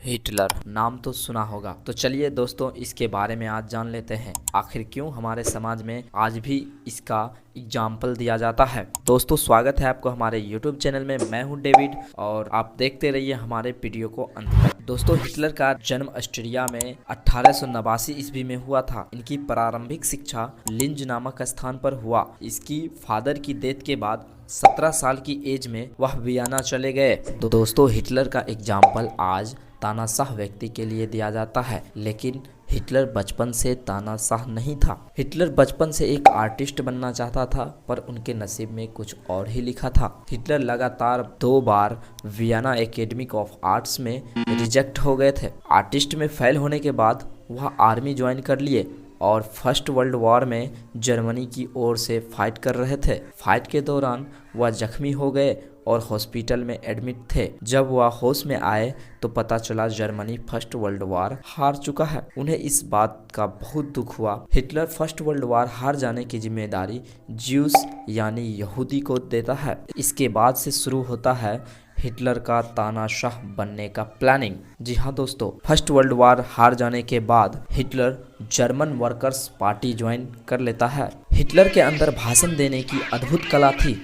Hitler नाम तो सुना होगा। तो चलिए दोस्तों, इसके बारे में आज जान लेते हैं आखिर क्यों हमारे समाज में आज भी इसका एग्जाम्पल दिया जाता है। दोस्तों, स्वागत है आपको हमारे YouTube चैनल में। मैं हूं डेविड और आप देखते रहिए हमारे वीडियो को अंत तक। दोस्तों, हिटलर का जन्म ऑस्ट्रिया में 1889 ईस्वी में हुआ था। इनकी प्रारंभिक शिक्षा लिंज नामक स्थान पर हुआ। इसकी फादर की डेथ के बाद 17 साल की एज में वह वियना चले गए। तो दोस्तों, हिटलर का एग्जाम्पल आज तानाशाह व्यक्ति के लिए दिया जाता है, लेकिन हिटलर बचपन से तानाशाह नहीं था। हिटलर बचपन से एक आर्टिस्ट बनना चाहता था, पर उनके नसीब में कुछ और ही लिखा था। हिटलर लगातार 2 बार वियना एकेडमी ऑफ आर्ट्स में रिजेक्ट हो गए थे। आर्टिस्ट में फेल होने के बाद वह आर्मी ज्वाइन कर लिए और फर्स्ट वर्ल्ड वॉर में जर्मनी की ओर से फाइट कर रहे थे। फाइट के दौरान वह जख्मी हो गए और हॉस्पिटल में एडमिट थे। जब वह होश में आए तो पता चला जर्मनी फर्स्ट वर्ल्ड वॉर हार चुका है। उन्हें इस बात का बहुत दुख हुआ। हिटलर फर्स्ट वर्ल्ड वॉर हार जाने की जिम्मेदारी ज्यूस यानी यहूदी को देता है। इसके बाद से शुरू होता है हिटलर का तानाशाह बनने का प्लानिंग। जी हाँ दोस्तों, फर्स्ट वर्ल्ड वॉर हार जाने के बाद Hitler German workers party join कर लेता है। हिटलर के अंदर भाषण देने की अद्भुत कला थी।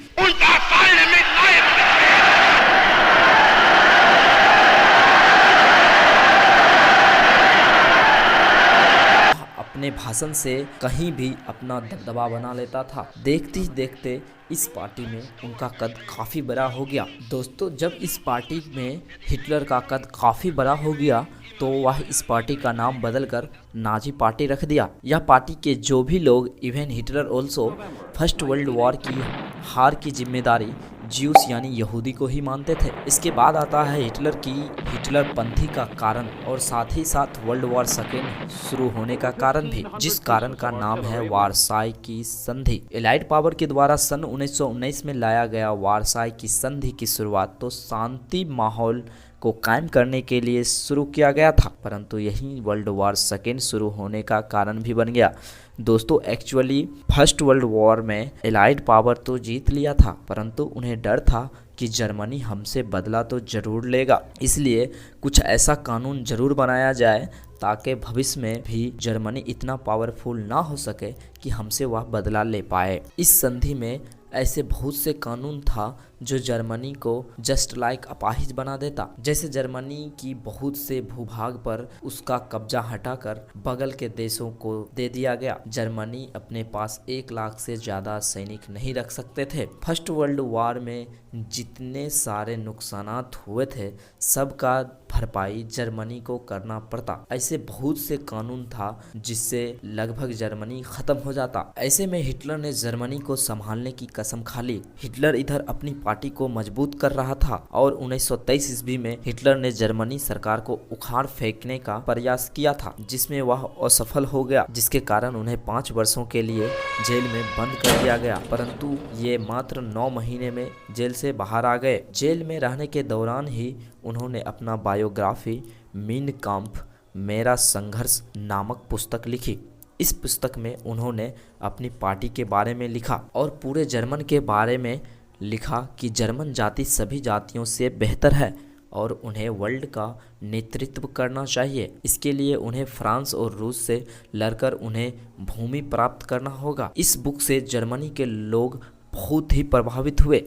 अपने भाषण से कहीं भी अपना दबदबा बना लेता था। देखते ही देखते इस पार्टी में उनका कद काफ़ी बड़ा हो गया। दोस्तों, जब इस पार्टी में हिटलर का कद काफ़ी बड़ा हो गया तो वह इस पार्टी का नाम बदलकर नाजी पार्टी रख दिया। यह पार्टी के जो भी लोग, even Hitler also, first world war की हार की जिम्मेदारी ज्यूस यानी यहूदी को ही मानते थे। इसके बाद आता है हिटलर पंथी का कारण और साथ ही साथ वर्ल्ड वॉर सेकेंड शुरू होने का कारण भी, जिस कारण का नाम है वारसाई की संधि। एलाइड पावर के द्वारा सन 1919 में लाया गया वारसाई की संधि की शुरुआत तो शांति माहौल को कायम करने के लिए शुरू किया गया था, परंतु यही वर्ल्ड वॉर सेकेंड शुरू होने का कारण भी बन गया। दोस्तों, एक्चुअली फर्स्ट वर्ल्ड वॉर में एलाइड पावर तो जीत लिया था, परंतु उन्हें डर था कि जर्मनी हमसे बदला तो जरूर लेगा। इसलिए कुछ ऐसा कानून जरूर बनाया जाए ताकि भविष्य में भी जर्मनी इतना पावरफुल ना हो सके कि हमसे वह बदला ले पाए। इस संधि में ऐसे बहुत से कानून था जो जर्मनी को जस्ट लाइक अपाहिज बना देता। जैसे जर्मनी की बहुत से भूभाग पर उसका कब्जा हटाकर बगल के देशों को दे दिया गया। जर्मनी अपने पास 1 लाख से ज़्यादा सैनिक नहीं रख सकते थे। फर्स्ट वर्ल्ड वॉर में जितने सारे नुकसानात हुए थे सबका भरपाई जर्मनी को करना पड़ता। ऐसे बहुत से कानून था जिससे लगभग जर्मनी खत्म हो जाता। ऐसे में हिटलर ने जर्मनी को संभालने की कसम खा ली। हिटलर इधर अपनी पार्टी को मजबूत कर रहा था और 1923 ईस्वी में हिटलर ने जर्मनी सरकार को उखाड़ फेंकने का प्रयास किया था, जिसमें वह असफल हो गया, जिसके कारण उन्हें 5 वर्षों के लिए जेल में बंद कर दिया गया। परंतु ये मात्र 9 महीने में जेल से बाहर आ गए। जेल में रहने के दौरान ही उन्होंने अपना बायोग्राफी मीन काम्फ मेरा संघर्ष नामक पुस्तक लिखी। इस पुस्तक में उन्होंने अपनी पार्टी के बारे में लिखा और पूरे जर्मन के बारे में लिखा कि जर्मन जाति सभी जातियों से बेहतर है और उन्हें वर्ल्ड का नेतृत्व करना चाहिए। इसके लिए उन्हें फ्रांस और रूस से लड़कर उन्हें भूमि प्राप्त करना होगा। इस बुक से जर्मनी के लोग बहुत ही प्रभावित हुए।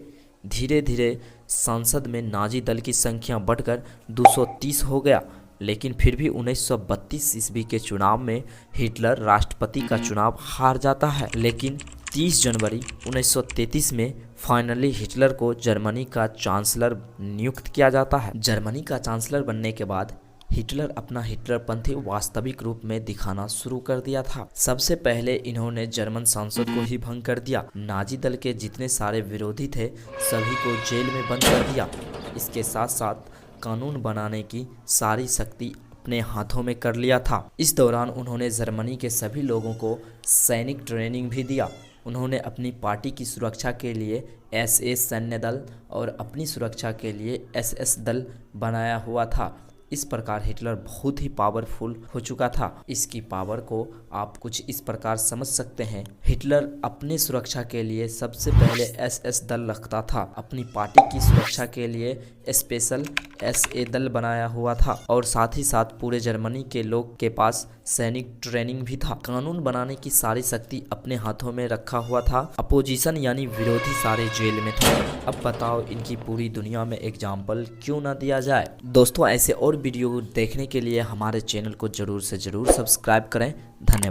धीरे धीरे संसद में नाजी दल की संख्या बढ़कर 230 हो गया, लेकिन फिर भी 1932 ईस्वी के चुनाव में हिटलर राष्ट्रपति का चुनाव हार जाता है। लेकिन 30 जनवरी 1933 में फाइनली हिटलर को जर्मनी का चांसलर नियुक्त किया जाता है। जर्मनी का चांसलर बनने के बाद हिटलर अपना हिटलरपंथी वास्तविक रूप में दिखाना शुरू कर दिया था। सबसे पहले इन्होंने जर्मन संसद को ही भंग कर दिया। नाजी दल के जितने सारे विरोधी थे सभी को जेल में बंद कर दिया। इसके साथ साथ कानून बनाने की सारी शक्ति अपने हाथों में कर लिया था। इस दौरान उन्होंने जर्मनी के सभी लोगों को सैनिक ट्रेनिंग भी दिया। उन्होंने अपनी पार्टी की सुरक्षा के लिए एसएस सैन्य दल और अपनी सुरक्षा के लिए एसएस दल बनाया हुआ था। इस प्रकार हिटलर बहुत ही पावरफुल हो चुका था। इसकी पावर को आप कुछ इस प्रकार समझ सकते हैं। हिटलर अपने सुरक्षा के लिए सबसे पहले एसएस दल रखता था, अपनी पार्टी की सुरक्षा के लिए स्पेशल SA दल बनाया हुआ था और साथ ही साथ पूरे जर्मनी के लोग के पास सैनिक ट्रेनिंग भी था। कानून बनाने की सारी शक्ति अपने हाथों में रखा हुआ था। अपोजिशन यानी विरोधी सारे जेल में थे। अब बताओ इनकी पूरी दुनिया में एग्जाम्पल क्यों ना दिया जाए। दोस्तों ऐसे और वीडियो देखने के लिए हमारे चैनल को जरूर से जरूर सब्सक्राइब करें। धन्यवाद।